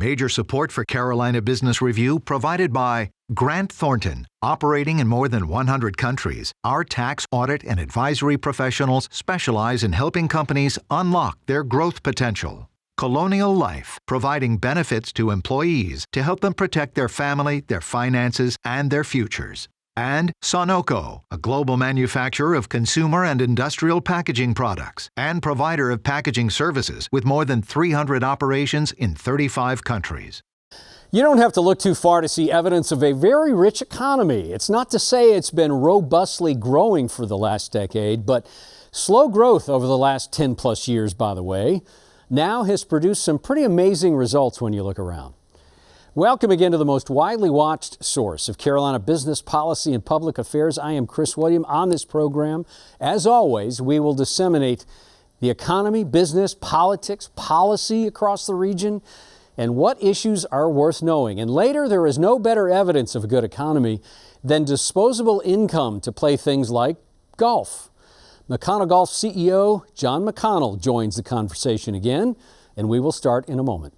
Major support for Carolina Business Review provided by Grant Thornton. Operating in more than 100 countries, our tax, audit, and advisory professionals specialize in helping companies unlock their growth potential. Colonial Life, providing benefits to employees to help them protect their family, their finances, and their futures. And Sonoco, a global manufacturer of consumer and industrial packaging products and provider of packaging services with more than 300 operations in 35 countries. You don't have to look too far to see evidence of a very rich economy. It's not to say it's been robustly growing for the last decade, but slow growth over the last 10 plus years, by the way, now has produced some pretty amazing results when you look around. Welcome again to the most widely watched source of Carolina business policy and public affairs. I am Chris William. On this program, as always, we will disseminate the economy, business, politics, policy across the region, and what issues are worth knowing. And later, there is no better evidence of a good economy than disposable income to play things like golf. McConnell Golf CEO John McConnell joins the conversation again, and we will start in a moment.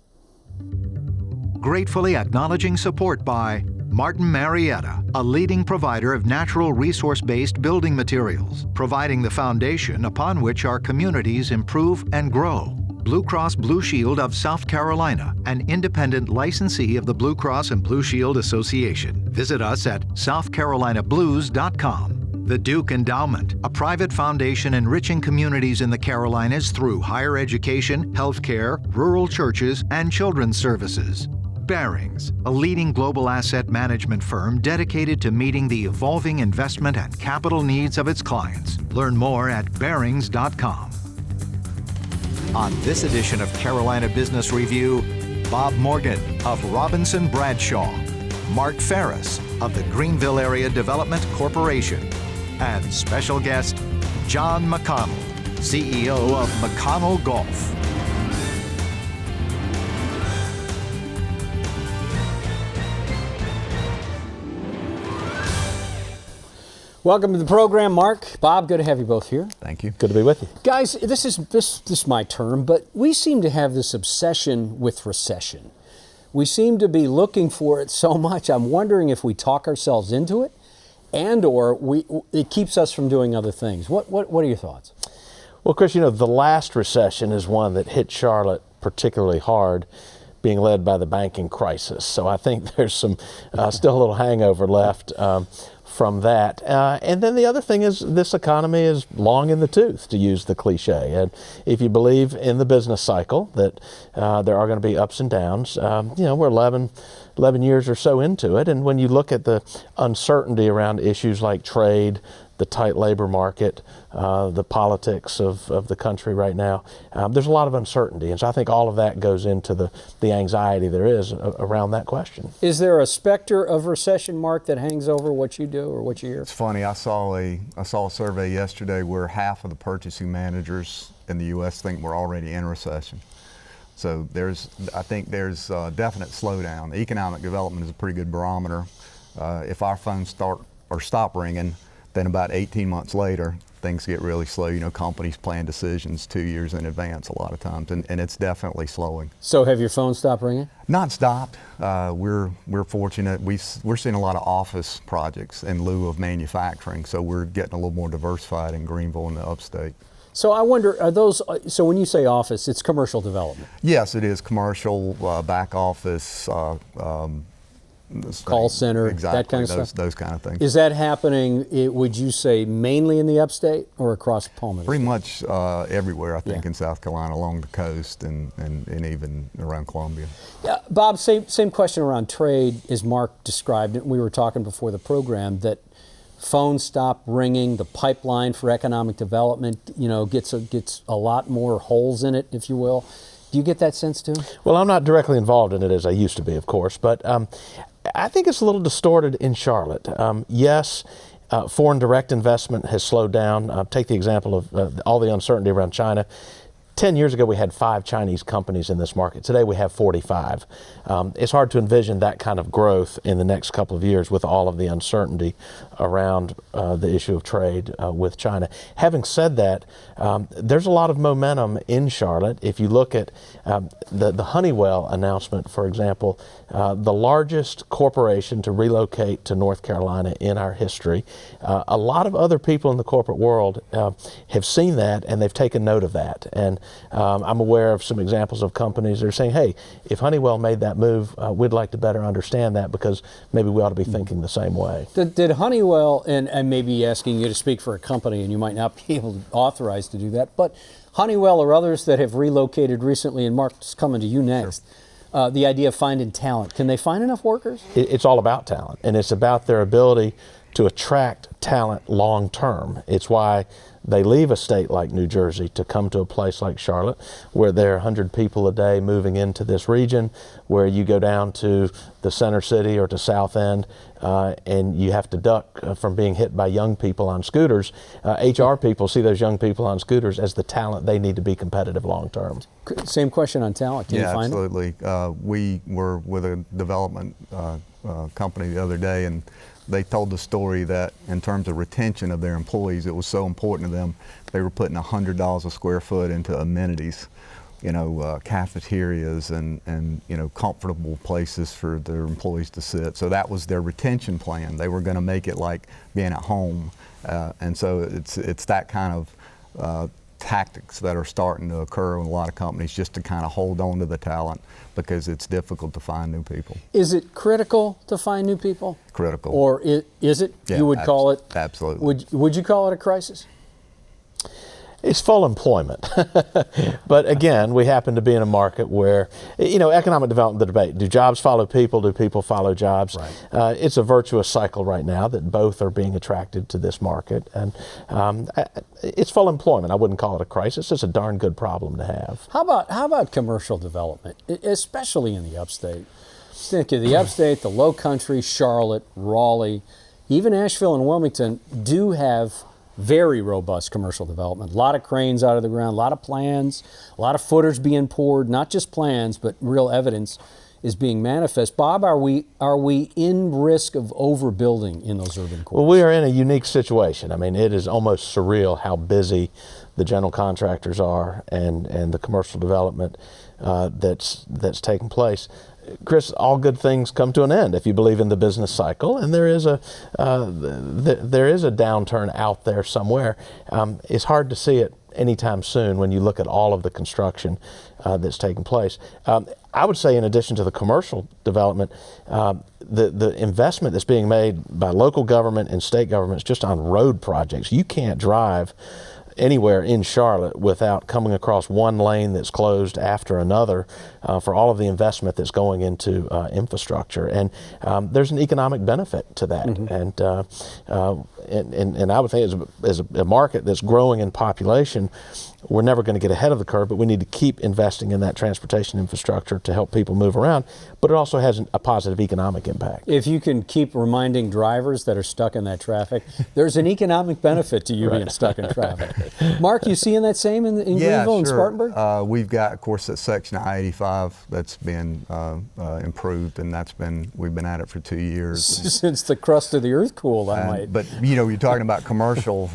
Gratefully acknowledging support by Martin Marietta, a leading provider of natural resource-based building materials, providing the foundation upon which our communities improve and grow. Blue Cross Blue Shield of South Carolina, an independent licensee of the Blue Cross and Blue Shield Association. Visit us at southcarolinablues.com. The Duke Endowment, a private foundation enriching communities in the Carolinas through higher education, healthcare, rural churches, and children's services. Barings, a leading global asset management firm dedicated to meeting the evolving investment and capital needs of its clients. Learn more at barings.com. On this edition of Carolina Business Review, Bob Morgan of Robinson Bradshaw, Mark Farris of the Greenville Area Development Corporation, and special guest John McConnell, CEO of McConnell Golf. Welcome to the program, Mark. Bob, good to have you both here. Thank you. Good to be with you. Guys, this is my term, but we seem to have this obsession with recession. We seem to be looking for it so much. I'm wondering if we talk ourselves into it and or it keeps us from doing other things. What are your thoughts? Well, Chris, the last recession is one that hit Charlotte particularly hard, being led by the banking crisis. So I think there's some still a little hangover left from that. And then the other thing is this economy is long in the tooth, to use the cliche. And if you believe in the business cycle that there are going to be ups and downs, we're 11 years or so into it. And when you look at the uncertainty around issues like trade, the tight labor market, the politics of the country right now, there's a lot of uncertainty. And so I think all of that goes into the anxiety there is around that question. Is there a specter of recession, Mark, that hangs over what you do or what you hear? It's funny, I saw a survey yesterday where half of the purchasing managers in the U.S. think we're already in recession. So I think there's a definite slowdown. Economic development is a pretty good barometer. If our phones stop ringing, then about 18 months later, things get really slow. Companies plan decisions 2 years in advance a lot of times, and it's definitely slowing. So have your phones stopped ringing? Not stopped. We're fortunate. We're seeing a lot of office projects in lieu of manufacturing, so we're getting a little more diversified in Greenville and the upstate. So I wonder, so when you say office, it's commercial development? Yes, it is commercial, back office, call center, exactly, that kind of stuff? Those kind of things. Is that happening, would you say, mainly in the upstate or across Palm? Pretty much everywhere, I think, in South Carolina, along the coast and even around Columbia. Bob, same question around trade as Mark described it. We were talking before the program that phones stop ringing, the pipeline for economic development, gets a lot more holes in it, if you will. Do you get that sense too? Well, I'm not directly involved in it as I used to be, of course, but I think it's a little distorted in Charlotte. Yes, foreign direct investment has slowed down. Take the example of all the uncertainty around China. 10 years ago, we had 5 Chinese companies in this market. Today, we have 45. It's hard to envision that kind of growth in the next couple of years with all of the uncertainty around the issue of trade with China. Having said that, there's a lot of momentum in Charlotte. If you look at the Honeywell announcement, for example, the largest corporation to relocate to North Carolina in our history, a lot of other people in the corporate world have seen that, and they've taken note of that. And I'm aware of some examples of companies that are saying, hey, if Honeywell made that move, we'd like to better understand that because maybe we ought to be thinking the same way. Did Honeywell, and I may be asking you to speak for a company and you might not be able to authorize to do that, but Honeywell or others that have relocated recently, and Mark's coming to you next, the idea of finding talent. Can they find enough workers? It's all about talent, and it's about their ability to attract talent long term. It's why they leave a state like New Jersey to come to a place like Charlotte, where there are 100 people a day moving into this region, where you go down to the center city or to South End, and you have to duck from being hit by young people on scooters. HR people see those young people on scooters as the talent they need to be competitive long term. Same question on talent. Can you find absolutely. We were with a development company the other day, and they told the story that in terms of retention of their employees, it was so important to them. They were putting $100 a square foot into amenities, cafeterias and comfortable places for their employees to sit. So that was their retention plan. They were going to make it like being at home, and so it's that kind of tactics that are starting to occur in a lot of companies just to kind of hold on to the talent because it's difficult to find new people. Is it critical to find new people? Critical. Or is it? Yeah, you would call it? Absolutely. Would you call it a crisis? It's full employment. But again, we happen to be in a market where, economic development, the debate, do jobs follow people, do people follow jobs? Right. It's a virtuous cycle right now that both are being attracted to this market. And it's full employment. I wouldn't call it a crisis. It's a darn good problem to have. How about commercial development, especially in the upstate? Think of the upstate, the low country, Charlotte, Raleigh, even Asheville and Wilmington do have very robust commercial development. A lot of cranes out of the ground, a lot of plans, a lot of footers being poured, not just plans, but real evidence is being manifest. Bob, are we in risk of overbuilding in those urban cores? Well, we are in a unique situation. I mean, it is almost surreal how busy the general contractors are and the commercial development that's taking place. Chris, all good things come to an end if you believe in the business cycle, and there is a downturn out there somewhere. It's hard to see it anytime soon when you look at all of the construction that's taking place. I would say, in addition to the commercial development, the investment that's being made by local government and state governments just on road projects. You can't drive anywhere in Charlotte without coming across one lane that's closed after another for all of the investment that's going into infrastructure. And there's an economic benefit to that. Mm-hmm. And I would think as a market that's growing in population, we're never going to get ahead of the curve, but we need to keep investing in that transportation infrastructure to help people move around. But it also has a positive economic impact. If you can keep reminding drivers that are stuck in that traffic, there's an economic benefit to you being stuck in traffic. Mark, you seeing that same in Greenville and Spartanburg? We've got, of course, that section of I-85 that's been improved, and we've been at it for 2 years. Since the crust of the earth cooled, I might. But you're talking about commercial.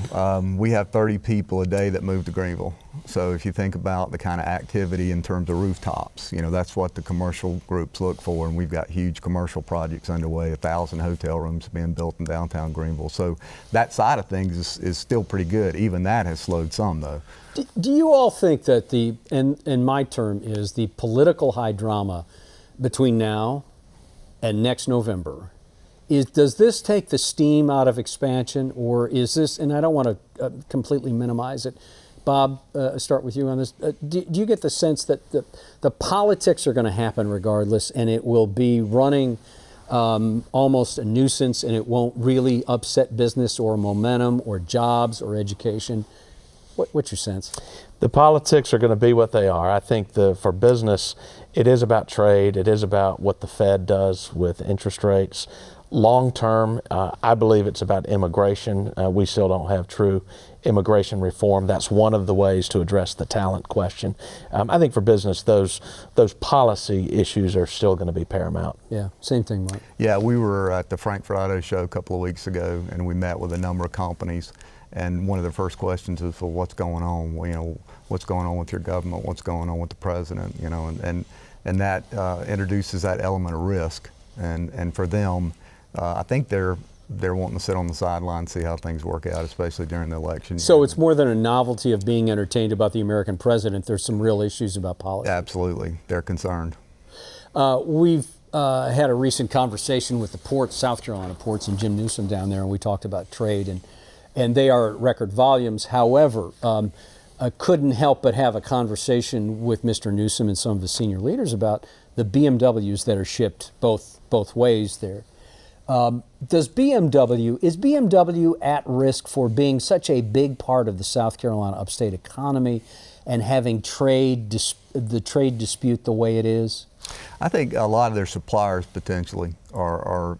We have 30 people a day that move to Greenville. So if you think about the kind of activity in terms of rooftops, that's what the commercial groups look for, and we've got huge commercial projects underway, 1,000 hotel rooms being built in downtown Greenville. So that side of things is still pretty good. Even that has slowed some, though. Do you all think that and my term is the political high drama between now and next November, does this take the steam out of expansion, or is this, and I don't want to completely minimize it, Bob, start with you on this. Do you get the sense that the politics are going to happen regardless, and it will be running almost a nuisance, and it won't really upset business or momentum or jobs or education? What's your sense? The politics are going to be what they are. I think for business, it is about trade. It is about what the Fed does with interest rates. Long term, I believe it's about immigration. We still don't have true immigration reform. That's one of the ways to address the talent question. I think for business, those policy issues are still going to be paramount. Yeah, same thing, Mike. Yeah, we were at the Frankfurt Auto Show a couple of weeks ago, and we met with a number of companies. And one of the first questions is, well, what's going on? Well, you know, what's going on with your government? What's going on with the president? You know, and that introduces that element of risk. And for them, I think they're wanting to sit on the sideline and see how things work out, especially during the election. So it's more than a novelty of being entertained about the American president. There's some real issues about politics. Absolutely. They're concerned. We've had a recent conversation with the ports, South Carolina ports, and Jim Newsom down there, and we talked about trade, and they are at record volumes. However, I couldn't help but have a conversation with Mr. Newsom and some of the senior leaders about the BMWs that are shipped both ways there. Is BMW at risk for being such a big part of the South Carolina upstate economy and having the trade dispute the way it is? I think a lot of their suppliers potentially are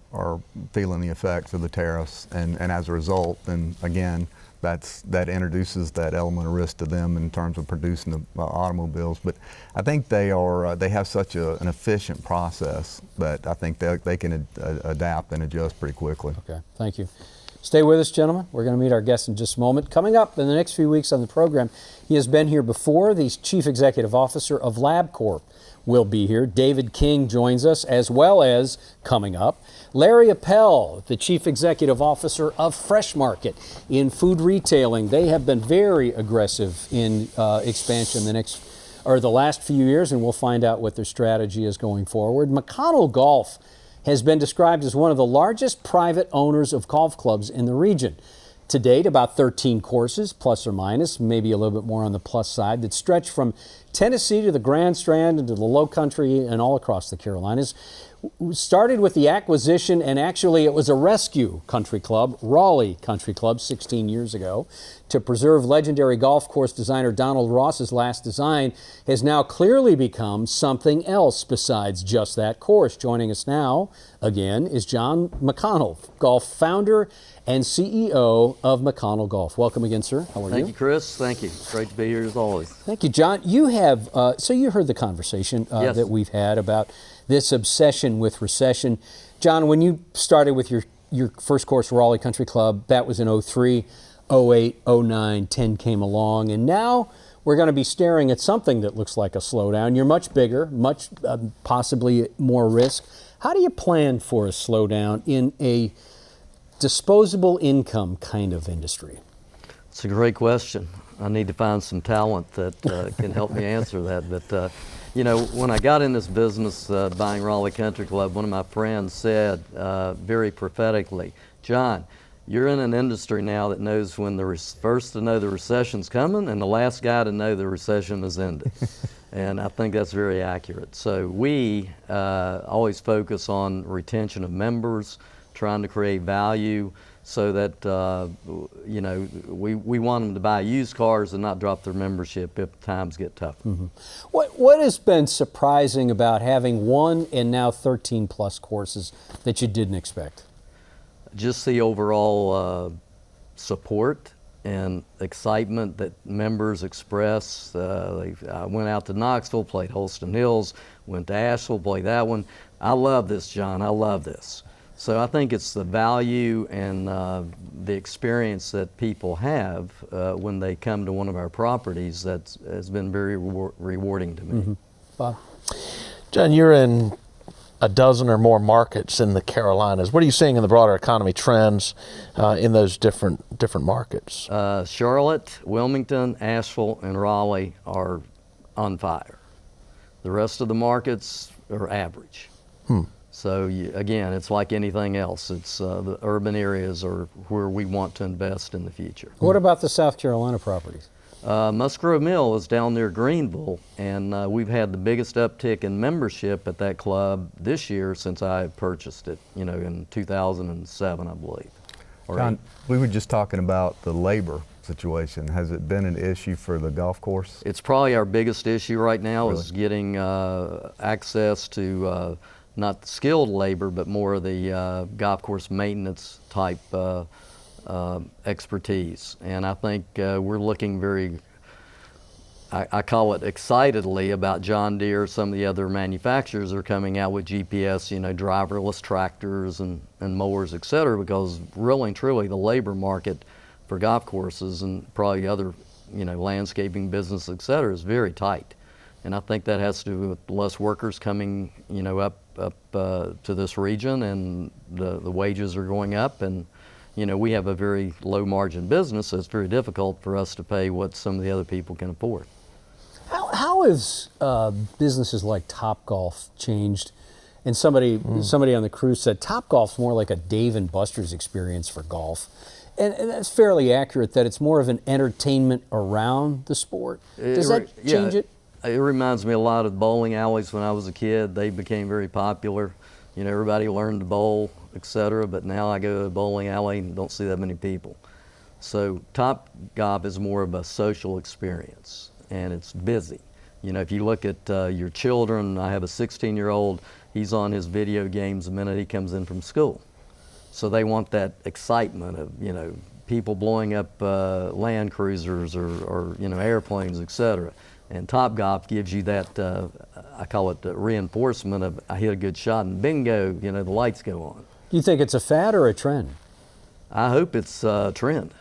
feeling the effects of the tariffs, and as a result, then again, that introduces that element of risk to them in terms of producing the automobiles. But I think they have such an efficient process that I think they can adapt and adjust pretty quickly. Okay, thank you. Stay with us, gentlemen. We're going to meet our guest in just a moment. Coming up in the next few weeks on the program, he has been here before. The Chief Executive Officer of LabCorp will be here. David King joins us, as well as, coming up, Larry Appel, the Chief Executive Officer of Fresh Market in food retailing. They have been very aggressive in expansion the last few years, and we'll find out what their strategy is going forward. McConnell Golf has been described as one of the largest private owners of golf clubs in the region. To date, about 13 courses, plus or minus, maybe a little bit more on the plus side, that stretch from Tennessee to the Grand Strand and to the Low Country and all across the Carolinas. Started with the acquisition, and actually it was a rescue country club, Raleigh Country Club, 16 years ago. To preserve legendary golf course designer Donald Ross's last design has now clearly become something else besides just that course. Joining us now, again, is John McConnell, golf founder and CEO of McConnell Golf. Welcome again, sir. How are you? Thank you, Chris. Thank you. It's great to be here as always. Thank you, John. You have, so you heard the conversation Yes. that we've had about this obsession with recession. John, when you started with your first course, Raleigh Country Club, that was in 03, 08, 09, 10 came along, and now we're going to be staring at something that looks like a slowdown. You're much bigger, much possibly more risk. How do you plan for a slowdown in a disposable income kind of industry? It's a great question. I need to find some talent that can help me answer that. But, you know, when I got in this business buying Raleigh Country Club, one of my friends said very prophetically, John, you're in an industry now that knows when the first to know the recession's coming and the last guy to know the recession is ended. And I think that's very accurate. So we always focus on retention of members, trying to create value so that, you know, we want them to buy used cars and not drop their membership if times get tough. Mm-hmm. What has been surprising about having one and now 13 plus courses that you didn't expect? Just the overall support and excitement that members express. I went out to Knoxville, played Holston Hills, went to Asheville, played that one. I love this, John. I love this. So I think it's the value and the experience that people have when they come to one of our properties that has been very rewarding to me. Mm-hmm. Bob? John, you're in a dozen or more markets in the Carolinas. What are you seeing in the broader economy trends in those different markets? Charlotte, Wilmington, Asheville, and Raleigh are on fire. The rest of the markets are average. So again, it's like anything else. It's the urban areas are where we want to invest in the future. What about the South Carolina properties? Musgrove Mill is down near Greenville, and we've had the biggest uptick in membership at that club this year since I purchased it, you know, in 2007, I believe. John, we were just talking about the labor situation. Has it been an issue for the golf course? It's probably our biggest issue right now. Really? Is getting access to not skilled labor, but more of the golf course maintenance type expertise. And I think we're looking very, I call it excitedly, about John Deere. Some of the other manufacturers are coming out with GPS, driverless tractors and mowers, et cetera, because really and truly the labor market for golf courses and probably other, landscaping business, et cetera, is very tight. And I think that has to do with less workers coming, up to this region, and the wages are going up, and we have a very low margin business, so it's very difficult for us to pay what some of the other people can afford. How has businesses like TopGolf changed? And somebody on the crew said TopGolf's more like a Dave and Buster's experience for golf. And that's fairly accurate, that it's more of an entertainment around the sport. Does that change it? It reminds me a lot of bowling alleys when I was a kid. They became very popular. Everybody learned to bowl, et cetera, but now I go to a bowling alley and don't see that many people. So TopGolf is more of a social experience, and it's busy. If you look at your children, I have a 16-year-old, he's on his video games the minute he comes in from school. So they want that excitement of, people blowing up Land Cruisers or airplanes, et cetera. And TopGolf gives you that, I call it the reinforcement of, I hit a good shot and bingo, the lights go on. Do you think it's a fad or a trend? I hope it's a trend.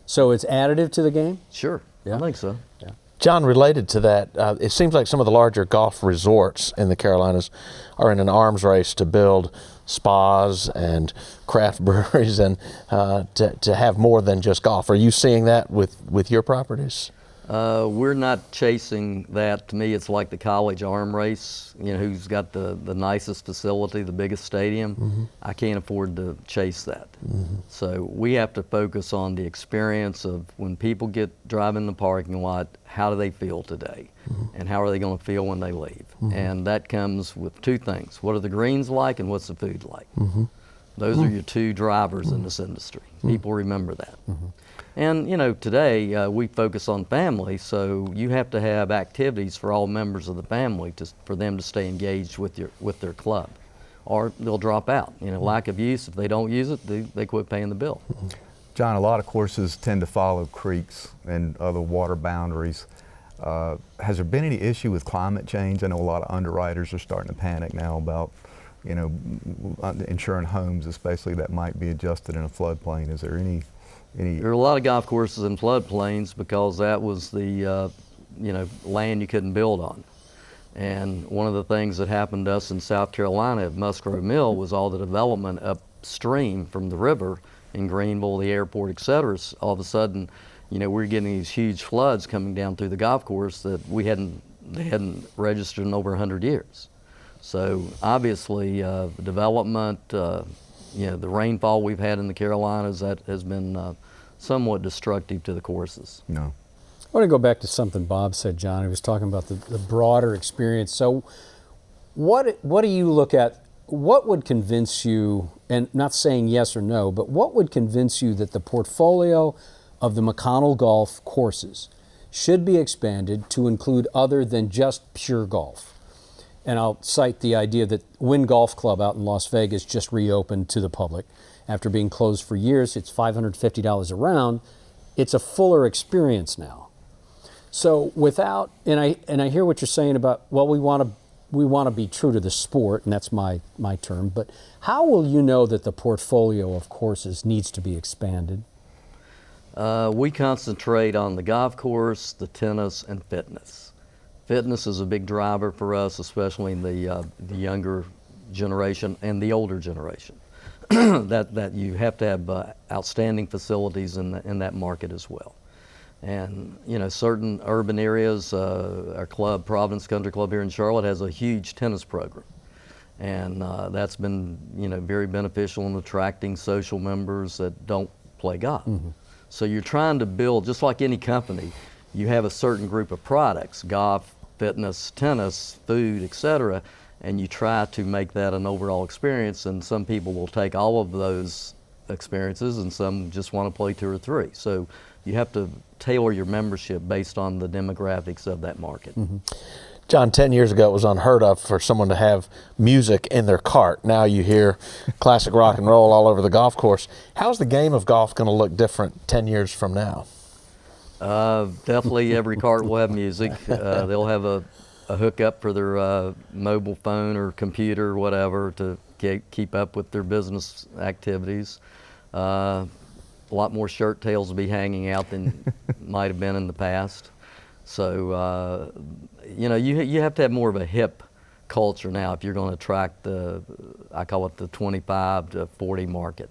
So it's additive to the game? Sure, Yeah. I think so. Yeah. John, related to that, it seems like some of the larger golf resorts in the Carolinas are in an arms race to build spas and craft breweries and to have more than just golf. Are you seeing that with your properties? We're not chasing that. To me, it's like the college arm race. Who's got the nicest facility, the biggest stadium. Mm-hmm. I can't afford to chase that. Mm-hmm. So we have to focus on the experience of when people get driving in the parking lot, how do they feel today? Mm-hmm. And how are they going to feel when they leave? Mm-hmm. And that comes with two things. What are the greens like and what's the food like? Mm-hmm. Those are your two drivers in this industry. People remember that. Mm-hmm. And today we focus on family, so you have to have activities for all members of the family for them to stay engaged with their club, or they'll drop out. Lack of use. If they don't use it, they quit paying the bill. John, a lot of courses tend to follow creeks and other water boundaries. Has there been any issue with climate change? I know a lot of underwriters are starting to panic now about insuring homes, especially that might be adjusted in a floodplain. Is there any? There are a lot of golf courses in floodplains because that was the land you couldn't build on. And one of the things that happened to us in South Carolina at Musgrove Mill was all the development upstream from the river in Greenville, the airport, et cetera. All of a sudden, we're getting these huge floods coming down through the golf course that they hadn't registered in over 100 years. So obviously, development, the rainfall we've had in the Carolinas, that has been somewhat destructive to the courses. No. I want to go back to something Bob said, John. He was talking about the broader experience. So what do you look at? What would convince you, and not saying yes or no, but what would convince you that the portfolio of the McConnell golf courses should be expanded to include other than just pure golf? And I'll cite the idea that Wynn Golf Club out in Las Vegas just reopened to the public. After being closed for years, it's $550 a round. It's a fuller experience now. So without, and I hear what you're saying about, well, we want to be true to the sport, and that's my term, but how will you know that the portfolio of courses needs to be expanded? We concentrate on the golf course, the tennis, and fitness. Fitness is a big driver for us, especially in the younger generation and the older generation. that you have to have outstanding facilities in that market as well. And certain urban areas, our club, Providence Country Club here in Charlotte, has a huge tennis program, and that's been very beneficial in attracting social members that don't play golf. Mm-hmm. So you're trying to build, just like any company, you have a certain group of products: golf, fitness, tennis, food, etc., and you try to make that an overall experience. And some people will take all of those experiences, and some just want to play 2 or 3. So you have to tailor your membership based on the demographics of that market. Mm-hmm. John, 10 years ago, it was unheard of for someone to have music in their cart. Now you hear classic rock and roll all over the golf course. How's the game of golf going to look different 10 years from now? Definitely every cart will have music. They'll have a hookup for their mobile phone or computer or whatever to keep up with their business activities. A lot more shirt tails will be hanging out than might have been in the past. So, you have to have more of a hip culture now if you're going to attract I call it the 25 to 40 market.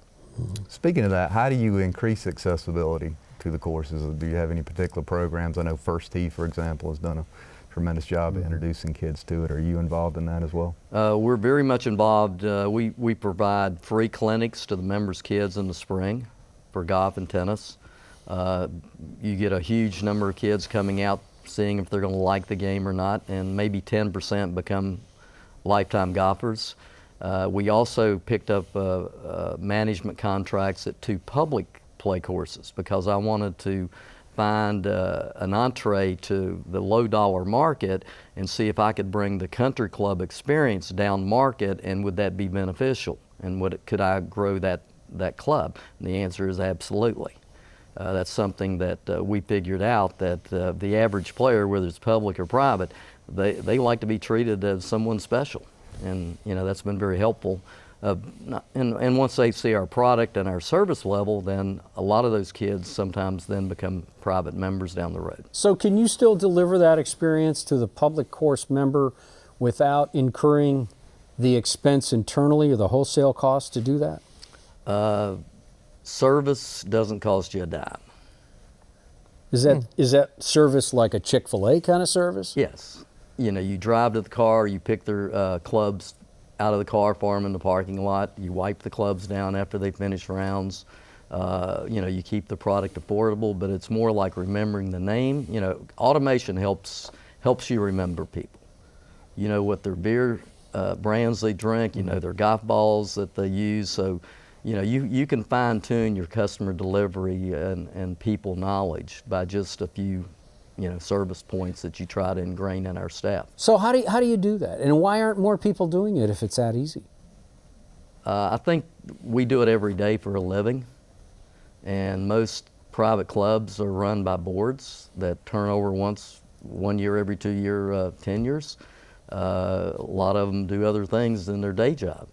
Speaking of that, how do you increase accessibility to the courses? Do you have any particular programs? I know First Tee, for example, has done a tremendous job of introducing kids to it. Are you involved in that as well? We're very much involved. We provide free clinics to the members' kids in the spring for golf and tennis. You get a huge number of kids coming out, seeing if they're going to like the game or not, and maybe 10% become lifetime golfers. We also picked up management contracts at 2 public play courses because I wanted to find an entree to the low dollar market and see if I could bring the country club experience down market, and would that be beneficial, and could I grow that club? And the answer is absolutely. That's something that we figured out, that the average player, whether it's public or private, they like to be treated as someone special, and that's been very helpful. And once they see our product and our service level, then a lot of those kids sometimes then become private members down the road. So can you still deliver that experience to the public course member without incurring the expense internally or the wholesale cost to do that? Service doesn't cost you a dime. Is that service like a Chick-fil-A kind of service? Yes. You drive to the car, you pick their clubs out of the car for them in the parking lot, you wipe the clubs down after they finish rounds. You keep the product affordable, but it's more like remembering the name. Automation helps you remember people. You know what their beer brands they drink, their golf balls that they use. So, you can fine tune your customer delivery and people knowledge by just a few, service points that you try to ingrain in our staff. So how do you do that? And why aren't more people doing it if it's that easy? I think we do it every day for a living, and most private clubs are run by boards that turn over 1 year every 2 year tenures. A lot of them do other things than their day job.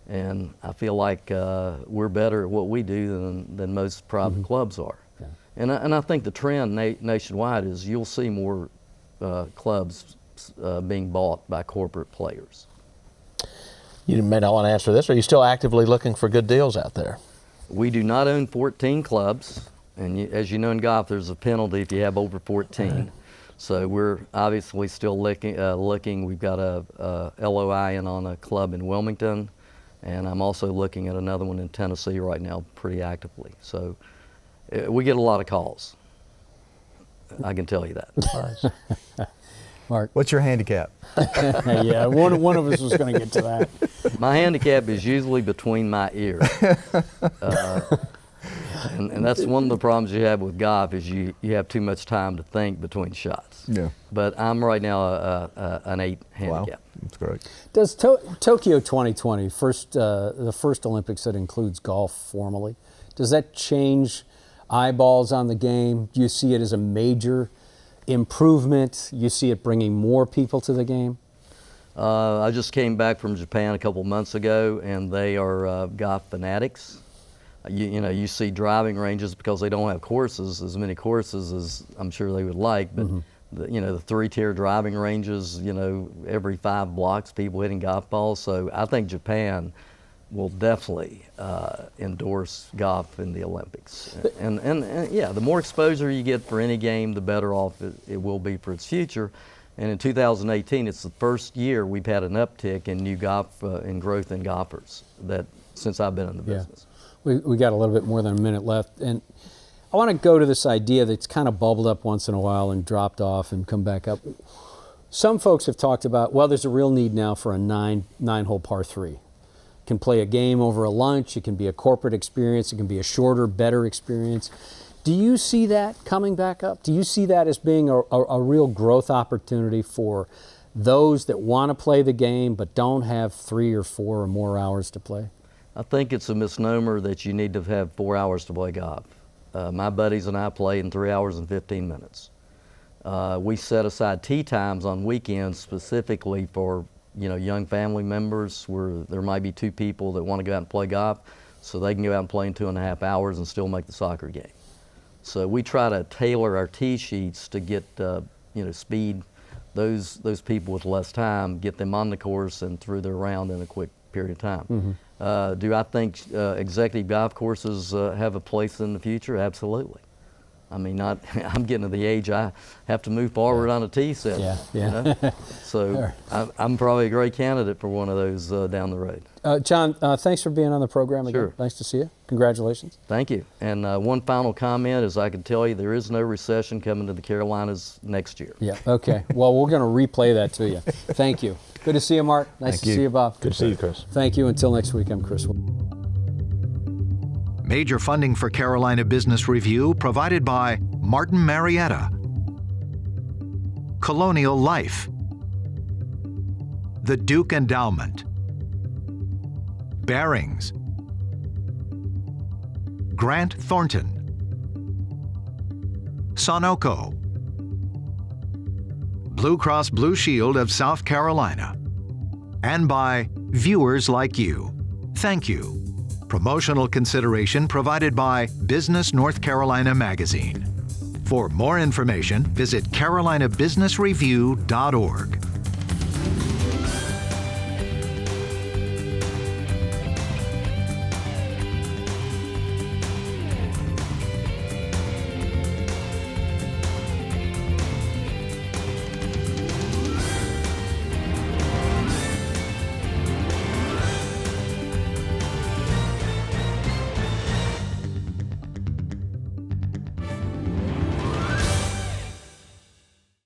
And I feel like we're better at what we do than most private clubs are. Yeah. And I think the trend nationwide is you'll see more clubs being bought by corporate players. You may not want to answer this. Are you still actively looking for good deals out there? We do not own 14 clubs. And as you know in golf, there's a penalty if you have over 14. So we're obviously still looking. We've got a LOI in on a club in Wilmington. And I'm also looking at another one in Tennessee right now pretty actively. So we get a lot of calls. I can tell you that. Mark. What's your handicap? Yeah, one of us was going to get to that. My handicap is usually between my ears. And that's one of the problems you have with golf is you have too much time to think between shots. Yeah. But I'm right now an 8 handicap. Wow, that's great. Does Tokyo 2020, the first Olympics that includes golf formally, does that change eyeballs on the game? Do you see it as a major improvement? You see it bringing more people to the game? I just came back from Japan a couple months ago, and they are golf fanatics. You see driving ranges because they don't have as many courses as I'm sure they would like, but the 3-tier driving ranges, every 5 blocks, people hitting golf balls. So I think Japan will definitely endorse golf in the Olympics. And yeah, the more exposure you get for any game, the better off it will be for its future. And in 2018, it's the first year we've had an uptick in new golf and growth in golfers since I've been in the business. We got a little bit more than a minute left, and I want to go to this idea that's kind of bubbled up once in a while and dropped off and come back up. Some folks have talked about, well, there's a real need now for a nine-hole par 3. You can play a game over a lunch, it can be a corporate experience, it can be a shorter, better experience. Do you see that coming back up? Do you see that as being a real growth opportunity for those that want to play the game but don't have 3 or 4 or more hours to play? I think it's a misnomer that you need to have 4 hours to play golf. My buddies and I play in 3 hours and 15 minutes. We set aside tee times on weekends specifically for young family members where there might be 2 people that want to go out and play golf, so they can go out and play in 2.5 hours and still make the soccer game. So we try to tailor our tee sheets to get speed those people with less time, get them on the course and through their round in a quick period of time. Do I think executive golf courses have a place in the future? Absolutely. I mean, I'm getting to the age I have to move forward on a tee set. So I'm probably a great candidate for one of those down the road. John, thanks for being on the program again. Sure. Nice to see you. Congratulations. Thank you. And one final comment is I can tell you there is no recession coming to the Carolinas next year. Yeah, okay. Well, we're going to replay that to you. Thank you. Good to see you, Mark. Nice to see you, Bob. Good to see you, Chris. Thank you. Until next week, I'm Chris. Major funding for Carolina Business Review provided by Martin Marietta, Colonial Life, the Duke Endowment, Barings, Grant Thornton, Sonoco, Blue Cross Blue Shield of South Carolina, and by viewers like you. Thank you. Promotional consideration provided by Business North Carolina Magazine. For more information, visit carolinabusinessreview.org.